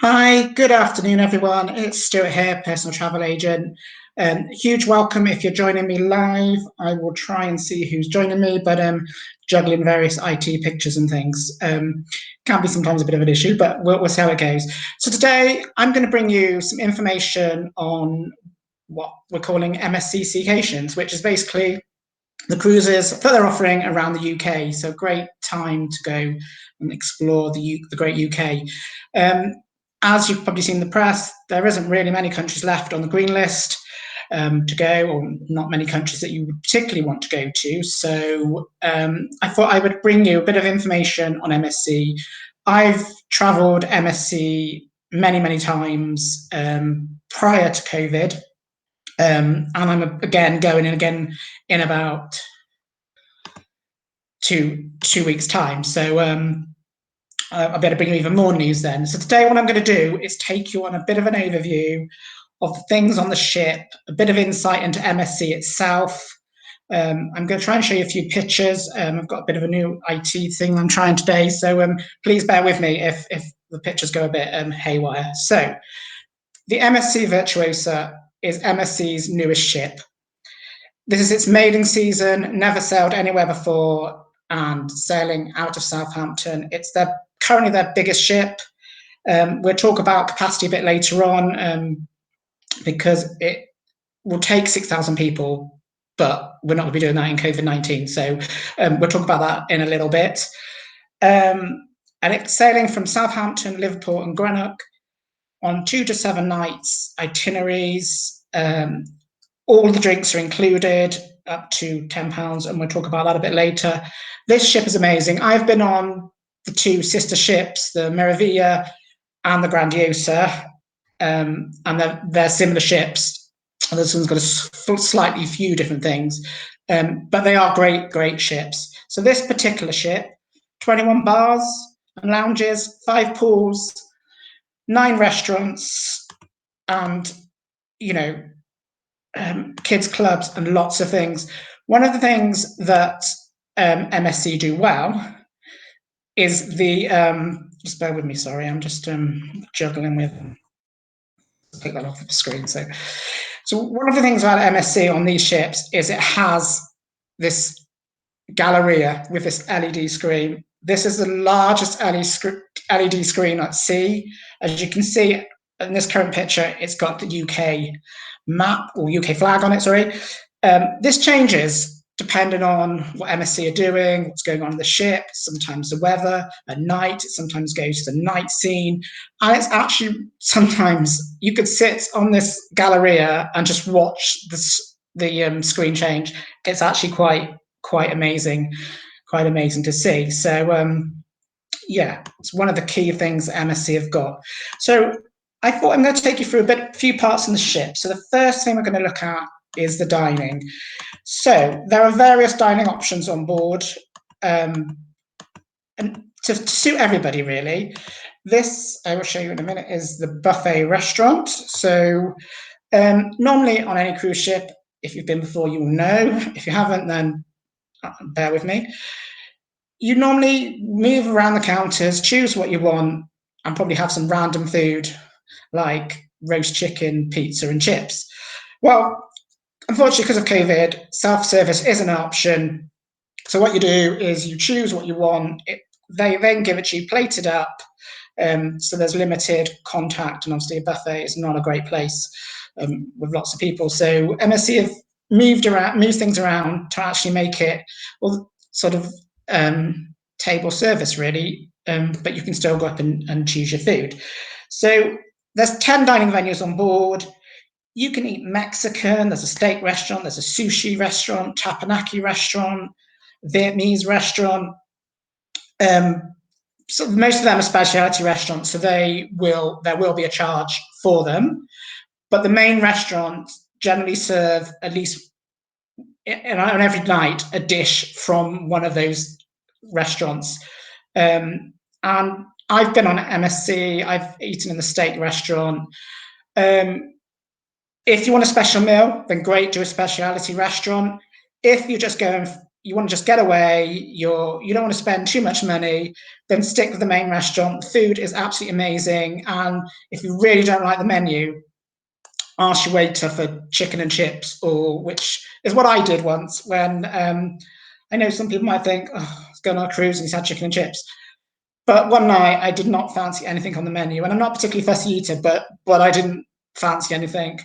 Hi, good afternoon, everyone. It's Stuart here, personal travel agent. Huge welcome if you're joining me live. I will try and see who's joining me, but juggling various IT pictures and things can be sometimes a bit of an issue, but we'll see how it goes. So today I'm going to bring you some information on what we're calling MSC Seacations, which is basically the cruises that they're offering around the UK. So great time to go and explore the great UK. As you've probably seen in the press, there isn't really many countries left on the green list to go, or not many countries that you would particularly want to go to. So I thought I would bring you a bit of information on MSC. I've travelled MSC many, many times prior to COVID. And I'm again going in again in about two weeks' time. So I better bring you even more news then. So today what I'm going to do is take you on a bit of an overview of the things on the ship, a bit of insight into MSC itself. I'm going to try and show you a few pictures. I've got a bit of a new IT thing I'm trying today, so please bear with me if the pictures go a bit haywire. So the MSC Virtuosa is MSC's newest ship. This is its maiden season, never sailed anywhere before, and sailing out of Southampton. It's currently their biggest ship. We'll talk about capacity a bit later on because it will take 6,000 people, but we're not going to be doing that in COVID-19. So we'll talk about that in a little bit. And it's sailing from Southampton, Liverpool, and Greenock on 2 to 7 nights itineraries. All the drinks are included, up to £10, and we'll talk about that a bit later. This ship is amazing. I've been on the two sister ships, the Meraviglia and the Grandiosa, and they're similar ships. This one's got a slightly few different things, but they are great ships. So this particular ship, 21 bars and lounges, 5 pools, 9 restaurants, and, you know, kids clubs and lots of things. One of the things that MSC do well is the just bear with me, sorry, I'm just juggling with, take that off the screen. So one of the things about MSC on these ships is it has this Galleria with this LED screen. This is the largest LED screen at sea. As you can see in this current picture, it's got the UK map or UK flag on it, sorry. This changes depending on what MSC are doing, what's going on in the ship, sometimes the weather, at night, it sometimes goes to the night scene. And it's actually, sometimes you could sit on this Galleria and just watch the screen change. It's actually quite amazing to see. So yeah, it's one of the key things that MSC have got. So I thought I'm going to take you through a few parts on the ship. So the first thing we're going to look at is the dining. So there are various dining options on board, and to suit everybody really. This, I will show you in a minute, is the buffet restaurant. So normally on any cruise ship, if you've been before, you will know. If you haven't, then bear with me. You normally move around the counters, choose what you want, and probably have some random food like roast chicken, pizza, and chips. Well, unfortunately, because of COVID, self-service isn't an option. So what you do is you choose what you want. They then give it to you plated up. So there's limited contact, and obviously a buffet is not a great place with lots of people. So MSC have moved things around to actually make it, well, sort of table service really, but you can still go up and choose your food. So there's 10 dining venues on board. You can eat Mexican, there's a steak restaurant, there's a sushi restaurant, tapanaki restaurant, Vietnamese restaurant. So most of them are specialty restaurants, so there will be a charge for them. But the main restaurants generally serve at least on every night a dish from one of those restaurants. And I've been on MSC, I've eaten in the steak restaurant. If you want a special meal, then great, do a specialty restaurant. If you're just going, you want to just get away, you don't want to spend too much money, then stick with the main restaurant. The food is absolutely amazing. And if you really don't like the menu, ask your waiter for chicken and chips, or which is what I did once when I know some people might think, oh, he's going on a cruise and he's had chicken and chips. But one night I did not fancy anything on the menu, and I'm not particularly fussy eater, but I didn't fancy anything.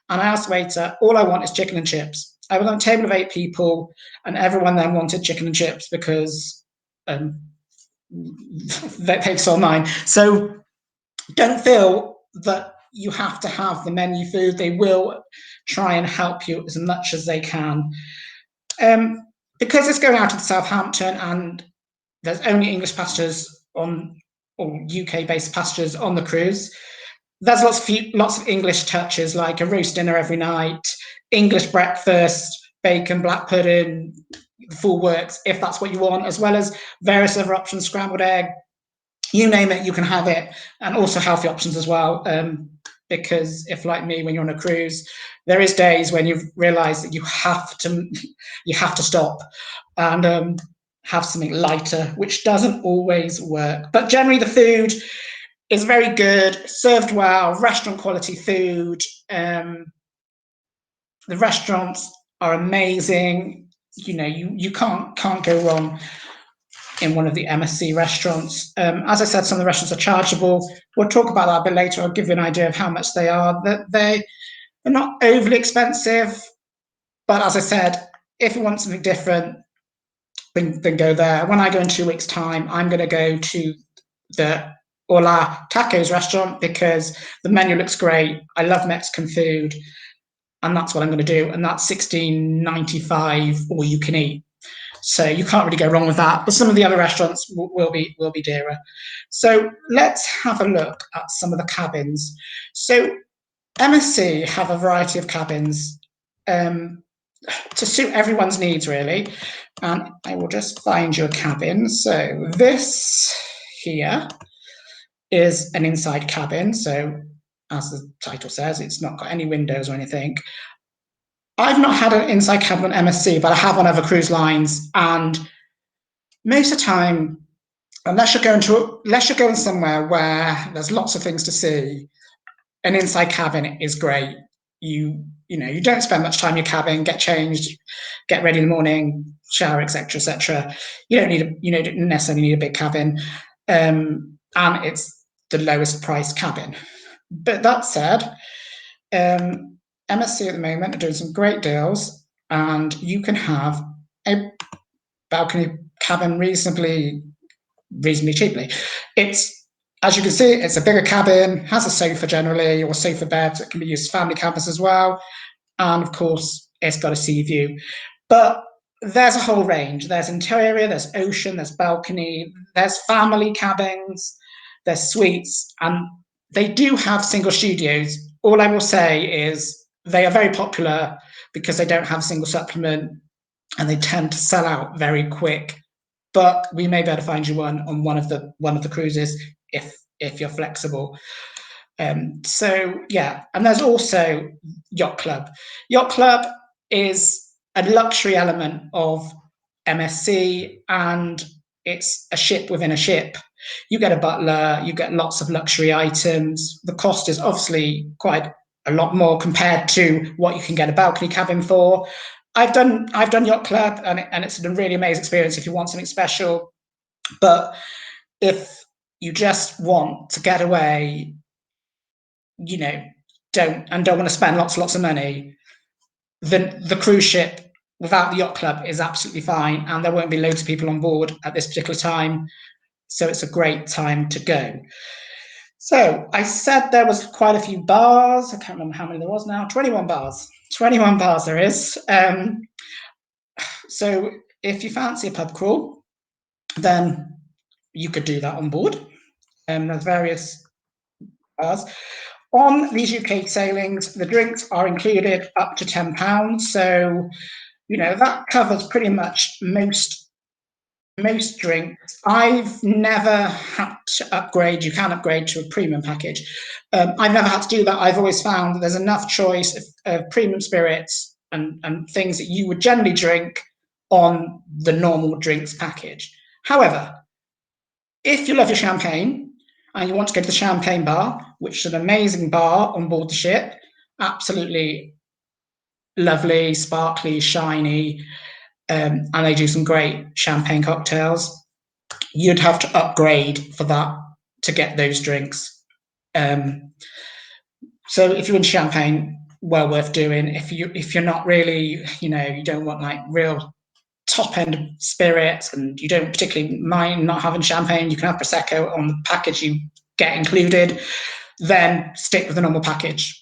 And I asked the waiter, all I want is chicken and chips. I was on a table of 8 people, and everyone then wanted chicken and chips because they saw mine. So don't feel that you have to have the menu food. They will try and help you as much as they can. Because it's going out of Southampton and there's only English passengers on, or UK-based passengers on the cruise, there's lots of English touches, like a roast dinner every night, English breakfast, bacon, black pudding, full works, if that's what you want, as well as various other options, scrambled egg, you name it, you can have it, and also healthy options as well. Because if, like me, when you're on a cruise, there is days when you realise that you have to stop and have something lighter, which doesn't always work. But generally, the food is very good, served well, restaurant quality food. The restaurants are amazing. You know, you can't go wrong in one of the MSC restaurants. As I said, some of the restaurants are chargeable. We'll talk about that a bit later. I'll give you an idea of how much they are. They're not overly expensive, but as I said, if you want something different, then go there. When I go in 2 weeks' time, I'm going to go to the Hola Tacos restaurant because the menu looks great. I love Mexican food, and that's what I'm going to do. And that's $16.95 all you can eat. So you can't really go wrong with that. But some of the other restaurants will be dearer. So let's have a look at some of the cabins. So MSC have a variety of cabins to suit everyone's needs, really. And I will just find you a cabin. So this here is an inside cabin. So as the title says, it's not got any windows or anything. I've not had an inside cabin on MSC, but I have on other cruise lines. And most of the time, unless you're going somewhere where there's lots of things to see, an inside cabin is great. You don't spend much time in your cabin, get changed, get ready in the morning, shower, etc., etc. You don't necessarily need a big cabin, and it's the lowest priced cabin. But that said, MSC at the moment are doing some great deals, and you can have a balcony cabin reasonably cheaply. It's, as you can see, it's a bigger cabin, has a sofa generally, or sofa beds. It can be used as family cabins as well. And of course, it's got a sea view. But there's a whole range. There's interior, there's ocean, there's balcony, there's family cabins, there's suites, and they do have single studios. All I will say is they are very popular because they don't have a single supplement and they tend to sell out very quick. But we may be able to find you one on one of the cruises if you're flexible. So yeah, and there's also Yacht Club. Yacht Club is a luxury element of MSC, and it's a ship within a ship. You get a butler, you get lots of luxury items. The cost is obviously quite a lot more compared to what you can get a balcony cabin for. I've done Yacht Club, and it's a really amazing experience if you want something special. But if you just want to get away, don't want to spend lots of money, then the cruise ship without the Yacht Club is absolutely fine, and there won't be loads of people on board at this particular time. So it's a great time to go. So I said there was quite a few bars. I can't remember how many there was now. 21 bars. 21 bars there is. So if you fancy a pub crawl, then you could do that on board. There's various bars. On these UK sailings, the drinks are included up to £10. So, that covers pretty much most drinks. I've never had to upgrade. You can upgrade to a premium package. I've never had to do that. I've always found that there's enough choice of premium spirits and things that you would generally drink on the normal drinks package. However, if you love your champagne and you want to go to the champagne bar, which is an amazing bar on board the ship, absolutely lovely, sparkly, shiny, and they do some great champagne cocktails, you'd have to upgrade for that to get those drinks. So if you're in champagne, well worth doing. If you're not really, you don't want like real top end spirits and you don't particularly mind not having champagne, you can have prosecco on the package you get included, then stick with the normal package.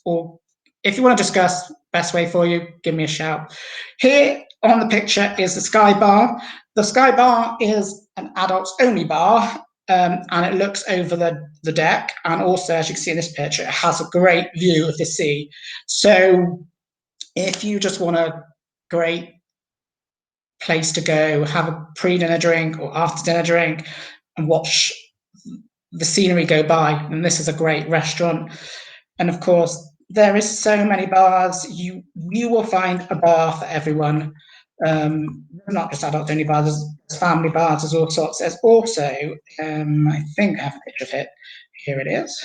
Or if you want to discuss best way for you, give me a shout. Here on the picture is the Sky Bar. The Sky Bar is an adults only bar, and it looks over the deck. And also, as you can see in this picture, it has a great view of the sea. So if you just want a great place to go, have a pre-dinner drink or after-dinner drink and watch the scenery go by, and this is a great restaurant. And of course, there is so many bars. You will find a bar for everyone. Not just adult only bars, there's family bars, there's all sorts. There's also, I think I have a picture of it. Here it is.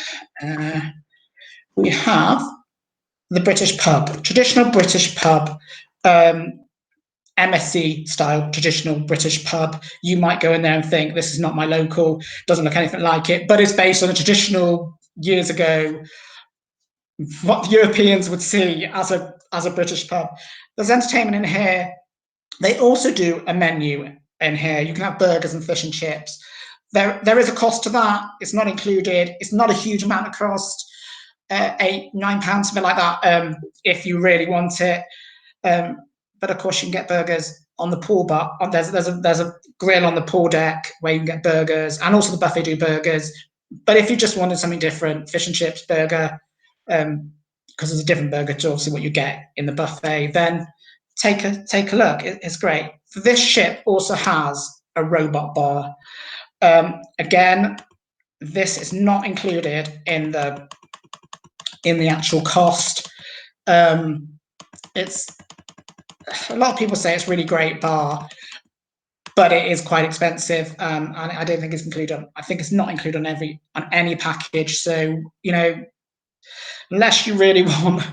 We have the British pub, traditional British pub. MSC style traditional British pub. You might go in there and think this is not my local, doesn't look anything like it, but it's based on a traditional years ago what the Europeans would see as a British pub. There's entertainment in here. They also do a menu in here. You can have burgers and fish and chips. There is a cost to that. It's not included. It's not a huge amount of cost. £8, £9, something like that. If you really want it. But of course, you can get burgers on the pool bar. There's a grill on the pool deck where you can get burgers, and also the buffet do burgers. But if you just wanted something different, fish and chips, burger, because there's a different burger to obviously what you get in the buffet, then take a look. It's great. This ship also has a robot bar. Again, this is not included in the actual cost. It's a lot of people say it's really great bar, but it is quite expensive, and I don't think it's included. I think it's not included on any package. So unless you really want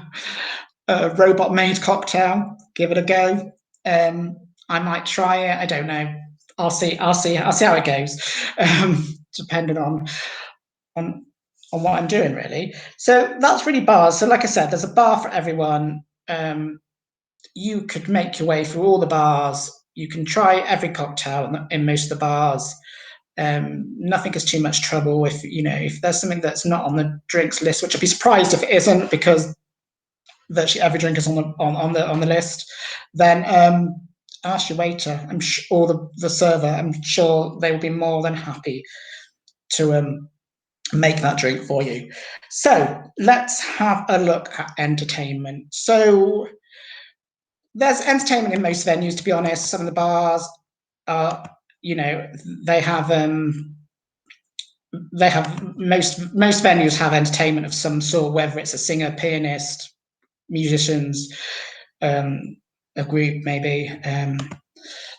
a robot-made cocktail, give it a go. I might try it. I don't know. I'll see how it goes, depending on what I'm doing, really. So that's really bars. So like I said, there's a bar for everyone. You could make your way through all the bars. You can try every cocktail in most of the bars. Nothing is too much trouble if there's something that's not on the drinks list, which I'd be surprised if it isn't, because virtually every drink is on the list. Then ask your waiter, or the server. I'm sure they will be more than happy to make that drink for you. So let's have a look at entertainment. So there's entertainment in most venues, to be honest. Some of the bars are, they have most venues have entertainment of some sort, whether it's a singer, pianist, musicians, a group maybe.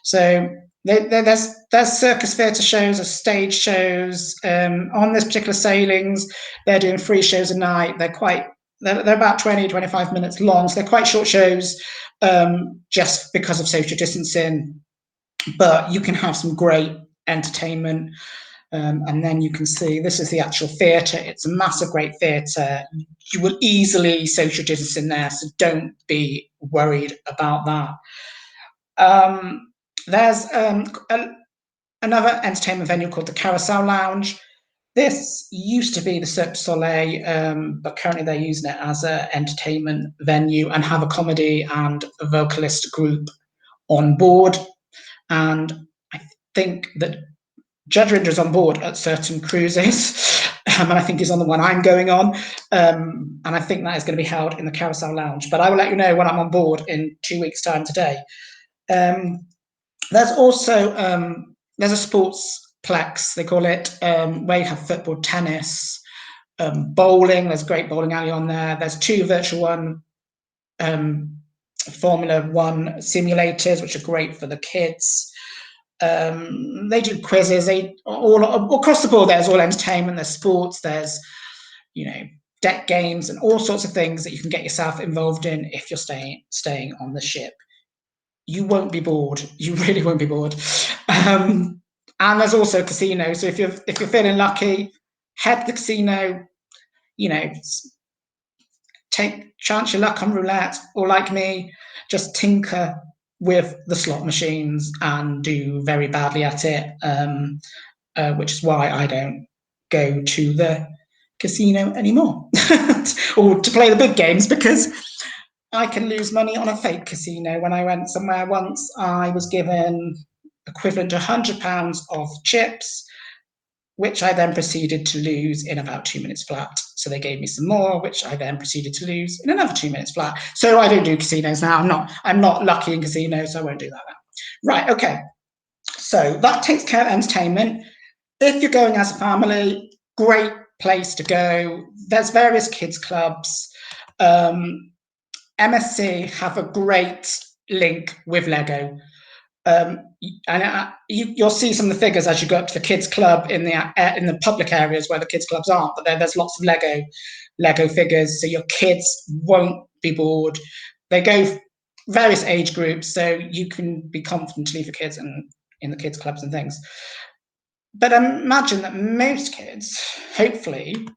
So there's circus theatre shows, there's stage shows. On this particular sailings, they're doing 3 shows a night. They're about 20, 25 minutes long, so they're quite short shows, just because of social distancing. But you can have some great entertainment. And then you can see, this is the actual theatre. It's a massive, great theatre. You will easily social distance in there, so don't be worried about that. There's another entertainment venue called the Carousel Lounge. This used to be the Cirque du Soleil, but currently they're using it as an entertainment venue and have a comedy and a vocalist group on board. And I think that Judge Rinder is on board at certain cruises, and I think he's on the one I'm going on. And I think that is going to be held in the Carousel Lounge. But I will let you know when I'm on board in 2 weeks' time today. There's also there's a sportsplex, they call it, where you have football, tennis, bowling. There's a great bowling alley on there. There's 2 Virtual One Formula One simulators, which are great for the kids. They do quizzes. They all across the board. There's all entertainment. There's sports. There's deck games and all sorts of things that you can get yourself involved in if you're staying on the ship. You won't be bored. You really won't be bored. And there's also a casino. So if you're feeling lucky, head to the casino. Chance your luck on roulette, or like me, just tinker with the slot machines and do very badly at it, which is why I don't go to the casino anymore or to play the big games, because I can lose money on a fake casino. When I went somewhere once, I was given equivalent to £100 of chips, which I then proceeded to lose in about 2 minutes flat. So they gave me some more, which I then proceeded to lose in another 2 minutes flat. So I don't do casinos now. I'm not lucky in casinos, so I won't do that now. Right, okay. So that takes care of entertainment. If you're going as a family, great place to go. There's various kids clubs. MSC have a great link with Lego. You'll see some of the figures as you go up to the kids club in the public areas where the kids clubs aren't, but there's lots of Lego figures, so your kids won't be bored. They go various age groups, so you can be confident to leave your kids in the kids clubs and things. But imagine that most kids, hopefully,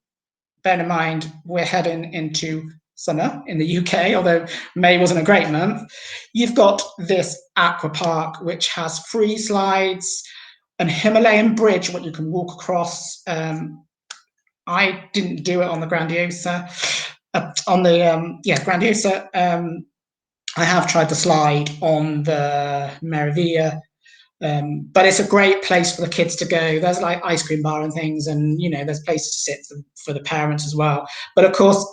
bear in mind we're heading into summer in the UK, although May wasn't a great month. You've got this Aqua Park, which has free slides, an Himalayan bridge, what you can walk across. I didn't do it on the Grandiosa. Grandiosa. I have tried the slide on the Meraviglia, but it's a great place for the kids to go. There's like ice cream bar and things, and there's places to sit for the parents as well. But of course,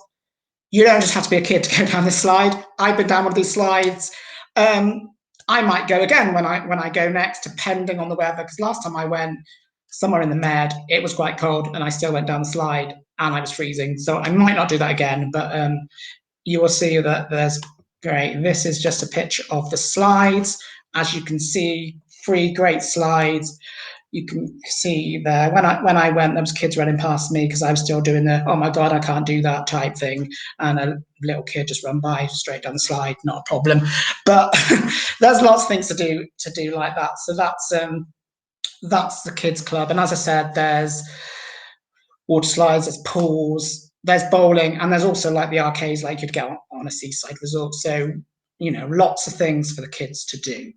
you don't just have to be a kid to go down this slide. I've been down one of these slides. I might go again when I go next, depending on the weather. Because last time I went somewhere in the Med, it was quite cold, and I still went down the slide, and I was freezing. So I might not do that again. But you will see that there's great. This is just a picture of the slides. As you can see, 3 great slides. You can see there, when I went, there was kids running past me because I was still doing the, oh my God, I can't do that type thing. And a little kid just run by straight down the slide, not a problem. But there's lots of things to do like that. So that's the kids club. And as I said, there's water slides, there's pools, there's bowling, and there's also like the arcades like you'd get on a seaside resort. So, lots of things for the kids to do.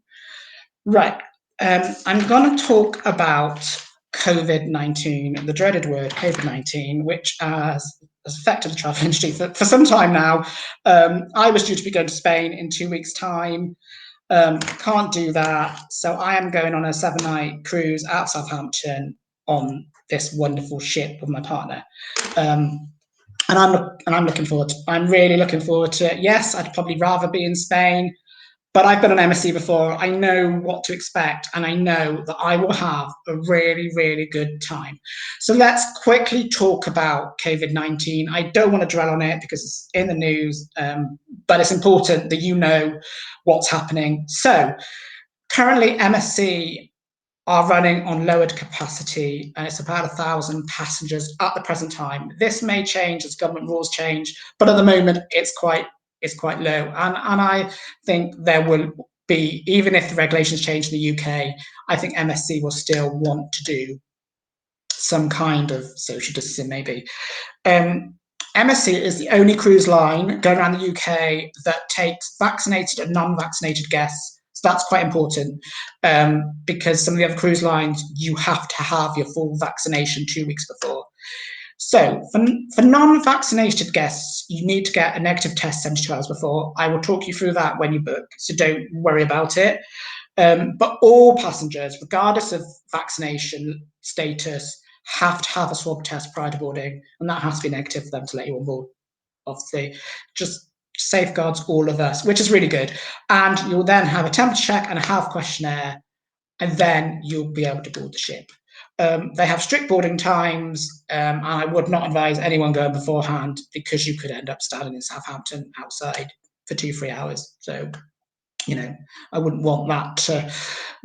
Right. I'm going to talk about COVID-19, the dreaded word COVID-19, which has affected the travel industry for some time now. I was due to be going to Spain in 2 weeks' time. Can't do that. So I am going on a 7-night cruise out of Southampton on this wonderful ship with my partner. And I'm looking forward. I'm really looking forward to it. Yes, I'd probably rather be in Spain, but I've been on MSC before. I know what to expect, and I know that I will have a really, really good time. So let's quickly talk about COVID-19. I don't want to dwell on it because it's in the news, but it's important that you know what's happening. So currently MSC are running on lowered capacity, and it's about 1,000 passengers at the present time. This may change as government rules change, but at the moment it's quite low. And I think there will be, even if the regulations change in the UK, I think MSC will still want to do some kind of social distancing maybe. MSC is the only cruise line going around the UK that takes vaccinated and non-vaccinated guests. So that's quite important, because some of the other cruise lines, you have to have your full vaccination 2 weeks before. So for non-vaccinated guests, you need to get a negative test 72 hours before. I will talk you through that when you book, so don't worry about it. But all passengers, regardless of vaccination status, have to have a swab test prior to boarding, and that has to be negative for them to let you on board. Obviously, just safeguards all of us, which is really good. And you'll then have a temperature check and a health questionnaire, and then you'll be able to board the ship. They have strict boarding times, and I would not advise anyone going beforehand because you could end up standing in Southampton outside for 2-3 hours. So, you know, I wouldn't want that to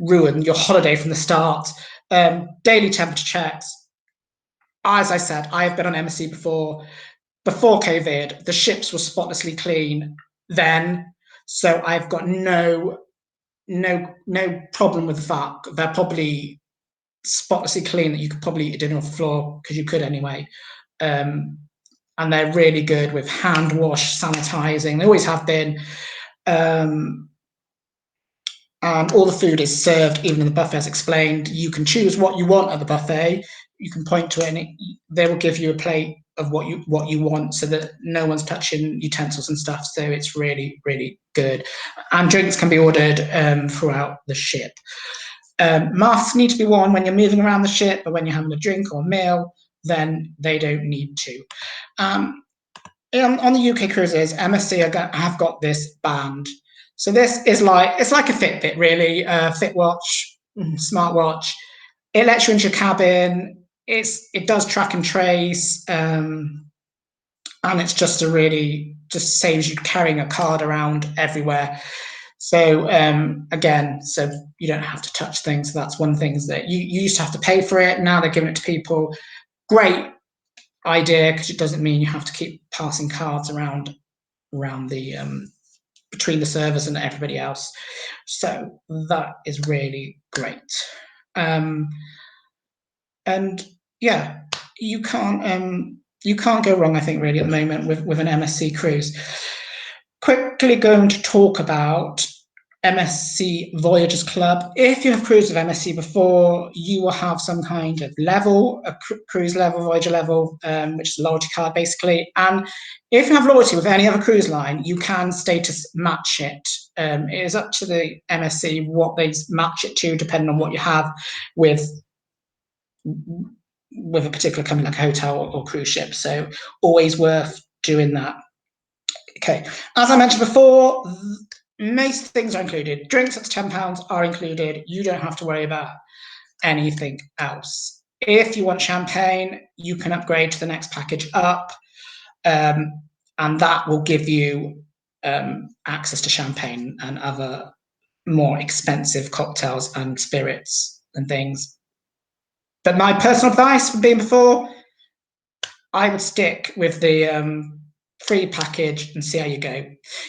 ruin your holiday from the start. Daily temperature checks. As I said, I've been on MSC before COVID. The ships were spotlessly clean then, so I've got no problem with that. They're probably spotlessly clean that you could probably eat dinner off the floor, because you could anyway. And they're really good with hand wash, sanitizing. They always have been. And all the food is served, even in the buffet, as explained. You can choose what you want at the buffet. You can point to it, and they will give you a plate of what you want, so that no one's touching utensils and stuff. So it's really, really good. And drinks can be ordered throughout the ship. Masks need to be worn when you're moving around the ship, but when you're having a drink or a meal, then they don't need to. On the UK cruises, MSC have got this band. So this is it's like a Fitbit, really, Fitwatch, smartwatch. It lets you into your cabin. It does track and trace, and it's just just saves you carrying a card around everywhere. So again, so you don't have to touch things. So that's one thing, is that you used to have to pay for it. Now they're giving it to people. Great idea, because it doesn't mean you have to keep passing cards around the between the servers and everybody else. So that is really great. And yeah, you can't go wrong, I think, really, at the moment with an MSC cruise. Quickly going to talk about MSC Voyagers Club. If you have cruised with MSC before, you will have some kind of level, a cruise level, Voyager level, which is a loyalty card, basically. And if you have loyalty with any other cruise line, you can status match it. It is up to the MSC what they match it to, depending on what you have with a particular company, like a hotel or cruise ship. So always worth doing that. Okay, as I mentioned before, most things are included. Drinks up to £10 are included. You don't have to worry about anything else. If you want champagne, you can upgrade to the next package up, and that will give you access to champagne and other more expensive cocktails and spirits and things. But my personal advice from being before, I would stick with the free package and see how you go.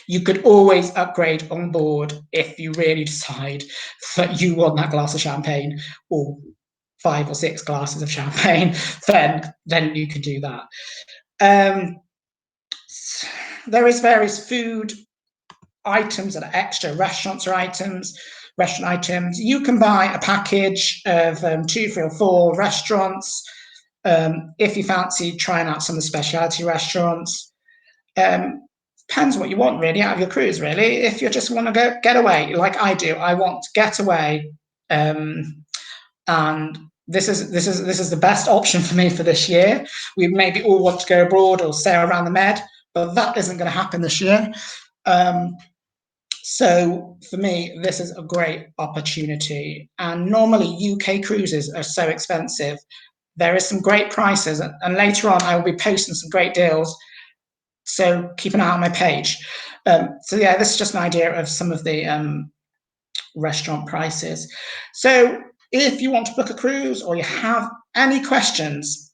You could always upgrade on board if you really decide that you want that glass of champagne, or 5 or 6 glasses of champagne. Then you can do that. There is various food items that are extra, restaurant items. You can buy a package of 2, 3, or 4 restaurants if you fancy trying out some of the specialty restaurants. Depends what you want, really, out of your cruise, really. If you just want to get away, like I do, I want to get away, and this is the best option for me for this year. We maybe all want to go abroad or sail around the Med, but that isn't going to happen this year. So for me, this is a great opportunity. And normally UK cruises are so expensive. There is some great prices, and later on I will be posting some great deals. So keep an eye on my page. So yeah, this is just an idea of some of the restaurant prices. So if you want to book a cruise, or you have any questions,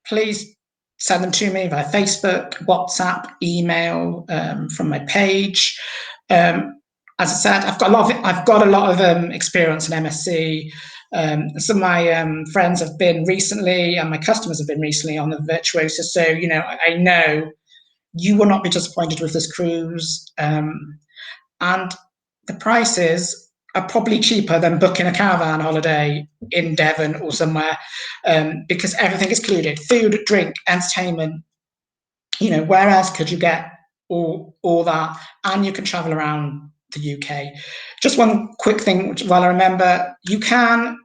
please send them to me via Facebook, WhatsApp, email, from my page. As I said, I've got a lot of experience in MSC. Some of my friends have been recently, and my customers have been recently on the Virtuosa. So I know you will not be disappointed with this cruise. And the prices are probably cheaper than booking a caravan holiday in Devon or somewhere, because everything is included: food, drink, entertainment. Where else could you get all that? And you can travel around the UK. Just one quick thing while I remember: you can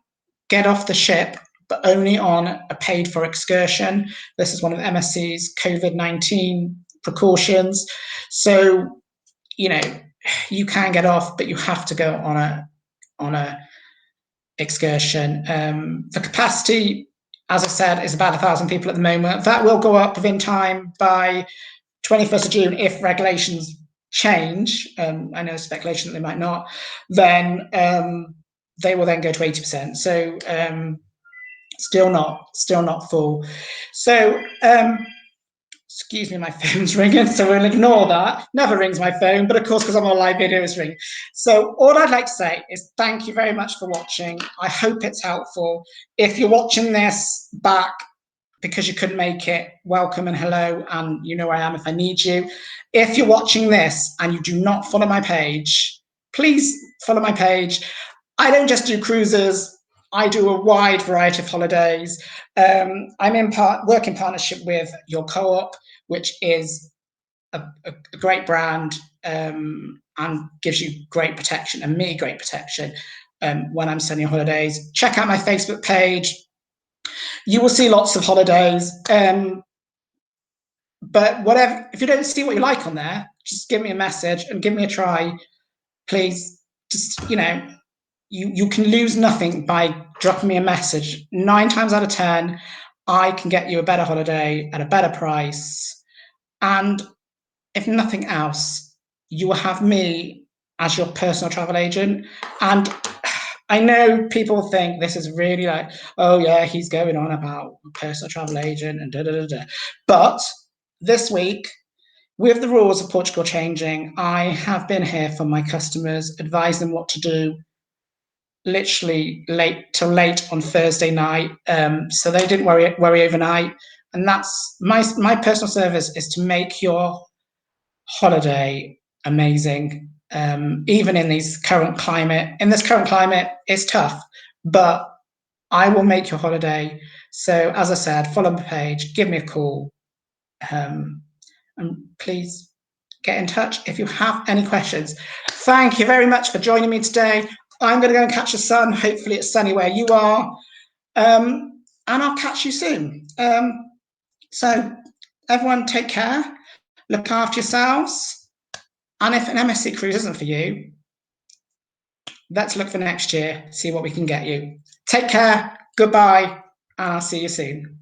get off the ship, but only on a paid-for excursion. This is one of MSC's COVID-19 precautions. So, you can get off, but you have to go on a excursion. The capacity, as I said, is about 1,000 people at the moment. That will go up within time by 21st of June if regulations change, I know speculation that they might not, then they will then go to 80%. So still not full. So excuse me, my phone's ringing, so we'll ignore that. Never rings my phone, but of course, because I'm on a live video, it's ringing. So all I'd like to say is thank you very much for watching. I hope it's helpful. If you're watching this back because you couldn't make it, welcome and hello, and you know where I am if I need you. If you're watching this and you do not follow my page, please follow my page. I don't just do cruises. I do a wide variety of holidays. I'm work in partnership with Your Co-op, which is a great brand and gives you great protection, and me great protection when I'm sending holidays. Check out my Facebook page. You will see lots of holidays. But whatever, if you don't see what you like on there, just give me a message and give me a try, please. Just, you know, you can lose nothing by dropping me a message. 9 times out of 10, I can get you a better holiday at a better price. And if nothing else, you will have me as your personal travel agent. And I know people think this is really like, oh yeah, he's going on about personal travel agent and da da da da. But this week, with the rules of Portugal changing, I have been here for my customers, advise them what to do, literally late on Thursday night, so they didn't worry overnight. And that's my personal service, is to make your holiday amazing. Even in this current climate, it's tough, but I will make your holiday. So as I said, follow my page, give me a call, and please get in touch if you have any questions. Thank you very much for joining me today. I'm going to go and catch the sun. Hopefully it's sunny where you are. And I'll catch you soon. So everyone take care, look after yourselves. And if an MSC cruise isn't for you, let's look for next year, see what we can get you. Take care, goodbye, and I'll see you soon.